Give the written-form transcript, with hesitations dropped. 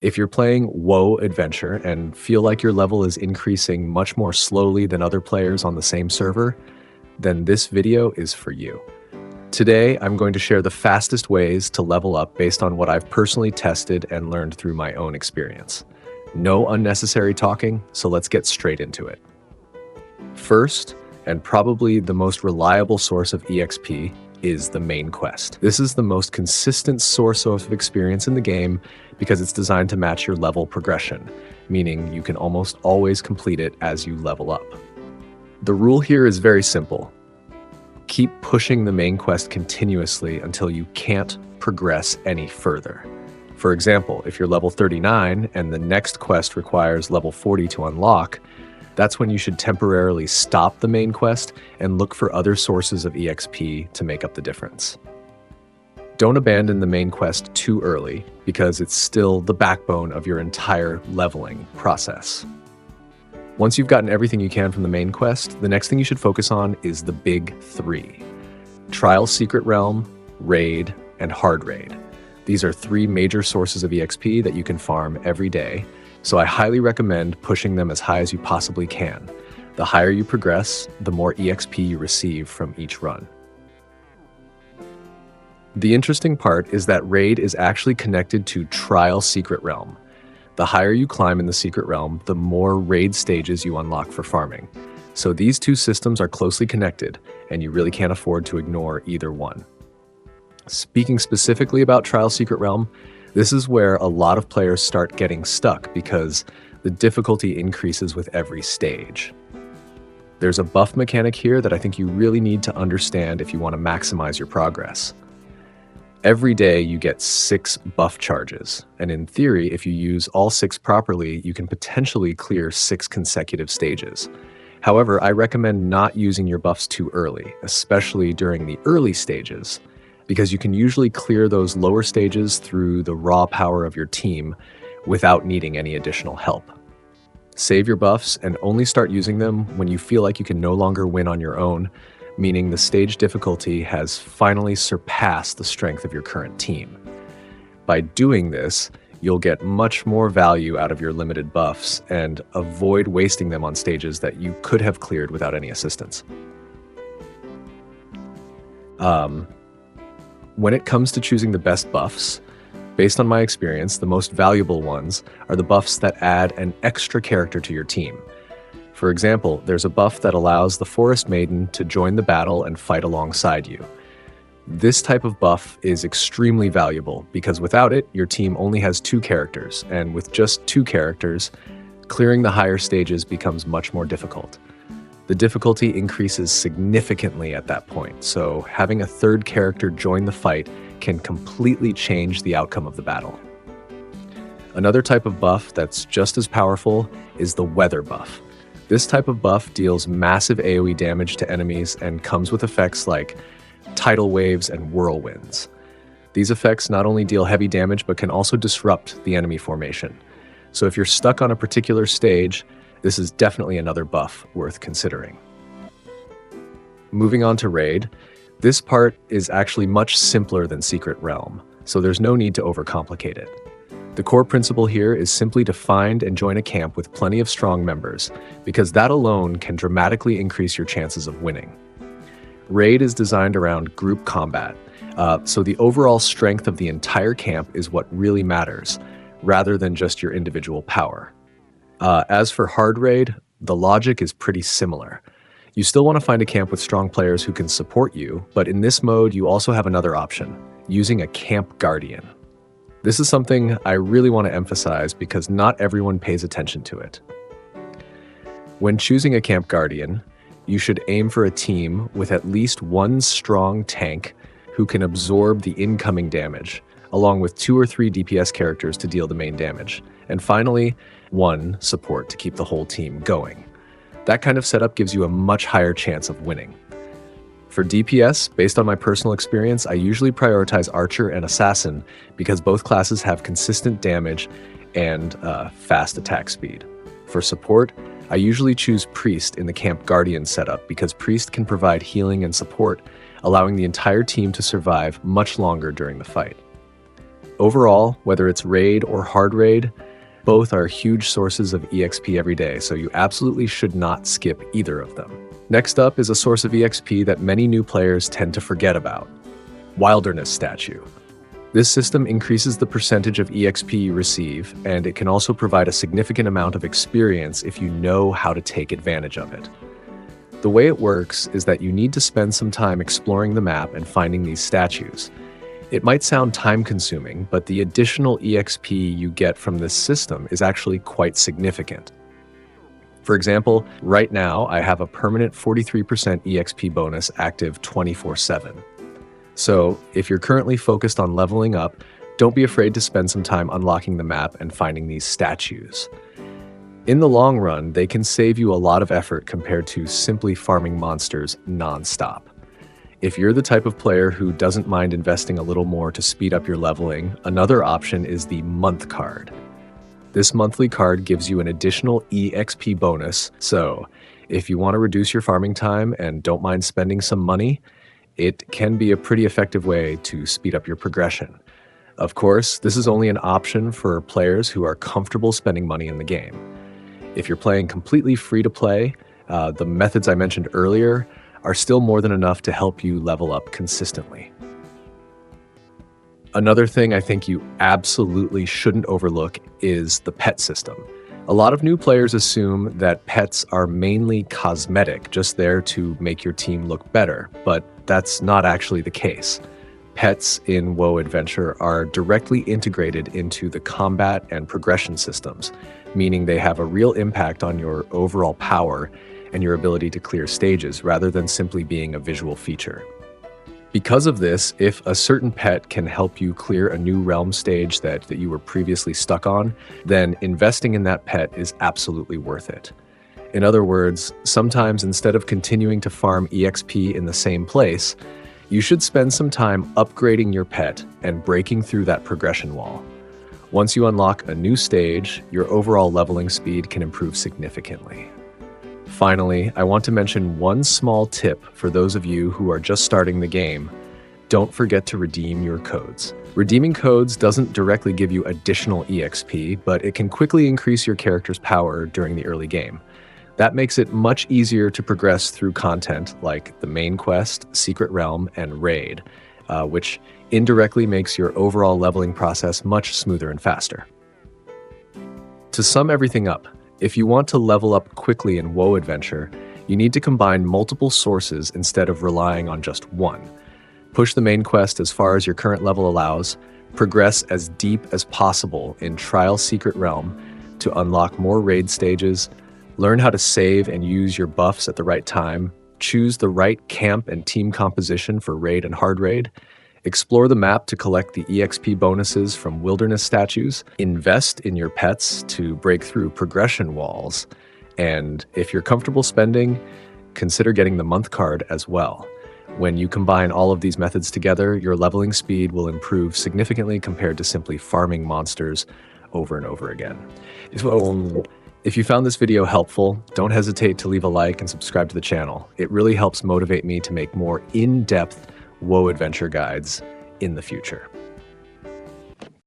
If you're playing WoW Adventure and feel like your level is increasing much more slowly than other players on the same server, then this video is for you. Today, I'm going to share the fastest ways to level up based on what I've personally tested and learned through my own experience. No unnecessary talking, so let's get straight into it. First, and probably the most reliable source of EXP, is the main quest. This is the most consistent source of experience in the game because it's designed to match your level progression, meaning you can almost always complete it as you level up. The rule here is very simple. Keep pushing the main quest continuously until you can't progress any further. For example, if you're level 39 and the next quest requires level 40 to unlock, that's when you should temporarily stop the main quest and look for other sources of EXP to make up the difference. Don't abandon the main quest too early because it's still the backbone of your entire leveling process. Once you've gotten everything you can from the main quest, the next thing you should focus on is the big three: Trial Secret Realm, Raid, and Hard Raid. These are three major sources of EXP that you can farm every day, so I highly recommend pushing them as high as you possibly can. The higher you progress, the more EXP you receive from each run. The interesting part is that Raid is actually connected to Trial Secret Realm. The higher you climb in the Secret Realm, the more raid stages you unlock for farming. So these two systems are closely connected, and you really can't afford to ignore either one. Speaking specifically about Trial Secret Realm, this is where a lot of players start getting stuck because the difficulty increases with every stage. There's a buff mechanic here that I think you really need to understand if you want to maximize your progress. Every day you get 6 buff charges, and in theory, if you use all 6 properly, you can potentially clear 6 consecutive stages. However, I recommend not using your buffs too early, especially during the early stages, because you can usually clear those lower stages through the raw power of your team without needing any additional help. Save your buffs and only start using them when you feel like you can no longer win on your own, meaning the stage difficulty has finally surpassed the strength of your current team. By doing this, you'll get much more value out of your limited buffs and avoid wasting them on stages that you could have cleared without any assistance. When it comes to choosing the best buffs, based on my experience, the most valuable ones are the buffs that add an extra character to your team. For example, there's a buff that allows the Forest Maiden to join the battle and fight alongside you. This type of buff is extremely valuable because without it, your team only has 2 characters, and with just 2 characters, clearing the higher stages becomes much more difficult. The difficulty increases significantly at that point, so having a 3rd character join the fight can completely change the outcome of the battle. Another type of buff that's just as powerful is the Weather buff. This type of buff deals massive AoE damage to enemies and comes with effects like tidal waves and whirlwinds. These effects not only deal heavy damage but can also disrupt the enemy formation. So if you're stuck on a particular stage, this is definitely another buff worth considering. Moving on to Raid, this part is actually much simpler than Secret Realm, so there's no need to overcomplicate it. The core principle here is simply to find and join a camp with plenty of strong members, because that alone can dramatically increase your chances of winning. Raid is designed around group combat, so the overall strength of the entire camp is what really matters, rather than just your individual power. As for Hard Raid, the logic is pretty similar. You still want to find a camp with strong players who can support you, but in this mode you also have another option, using a Camp Guardian. This is something I really want to emphasize because not everyone pays attention to it. When choosing a Camp Guardian, you should aim for a team with at least 1 strong tank who can absorb the incoming damage, along with 2 or 3 DPS characters to deal the main damage, and finally, 1 support to keep the whole team going. That kind of setup gives you a much higher chance of winning. For DPS, based on my personal experience, I usually prioritize Archer and Assassin because both classes have consistent damage and fast attack speed. For support, I usually choose Priest in the Camp Guardian setup because Priest can provide healing and support, allowing the entire team to survive much longer during the fight. Overall, whether it's raid or hard raid, both are huge sources of EXP every day, so you absolutely should not skip either of them. Next up is a source of EXP that many new players tend to forget about: Wilderness Statue. This system increases the percentage of EXP you receive, and it can also provide a significant amount of experience if you know how to take advantage of it. The way it works is that you need to spend some time exploring the map and finding these statues. It might sound time-consuming, but the additional EXP you get from this system is actually quite significant. For example, right now I have a permanent 43% EXP bonus active 24/7. So if you're currently focused on leveling up, don't be afraid to spend some time unlocking the map and finding these statues. In the long run, they can save you a lot of effort compared to simply farming monsters non-stop. If you're the type of player who doesn't mind investing a little more to speed up your leveling, another option is the month card. This monthly card gives you an additional EXP bonus, so if you want to reduce your farming time and don't mind spending some money, it can be a pretty effective way to speed up your progression. Of course, this is only an option for players who are comfortable spending money in the game. If you're playing completely free to play, the methods I mentioned earlier are still more than enough to help you level up consistently. Another thing I think you absolutely shouldn't overlook is the pet system. A lot of new players assume that pets are mainly cosmetic, just there to make your team look better, but that's not actually the case. Pets in WoW Adventure are directly integrated into the combat and progression systems, meaning they have a real impact on your overall power and your ability to clear stages rather than simply being a visual feature. Because of this, if a certain pet can help you clear a new realm stage that you were previously stuck on, then investing in that pet is absolutely worth it. In other words, sometimes instead of continuing to farm EXP in the same place, you should spend some time upgrading your pet and breaking through that progression wall. Once you unlock a new stage, your overall leveling speed can improve significantly. Finally, I want to mention one small tip for those of you who are just starting the game. Don't forget to redeem your codes. Redeeming codes doesn't directly give you additional EXP, but it can quickly increase your character's power during the early game. That makes it much easier to progress through content like the main quest, Secret Realm, and Raid, which indirectly makes your overall leveling process much smoother and faster. To sum everything up, if you want to level up quickly in WoW Adventure, you need to combine multiple sources instead of relying on just one. Push the main quest as far as your current level allows, progress as deep as possible in Trial Secret Realm to unlock more raid stages, learn how to save and use your buffs at the right time, choose the right camp and team composition for raid and hard raid, explore the map to collect the EXP bonuses from wilderness statues, invest in your pets to break through progression walls, and if you're comfortable spending, consider getting the month card as well. When you combine all of these methods together, your leveling speed will improve significantly compared to simply farming monsters over and over again. If you found this video helpful, don't hesitate to leave a like and subscribe to the channel. It really helps motivate me to make more in-depth WoW Adventure guides in the future.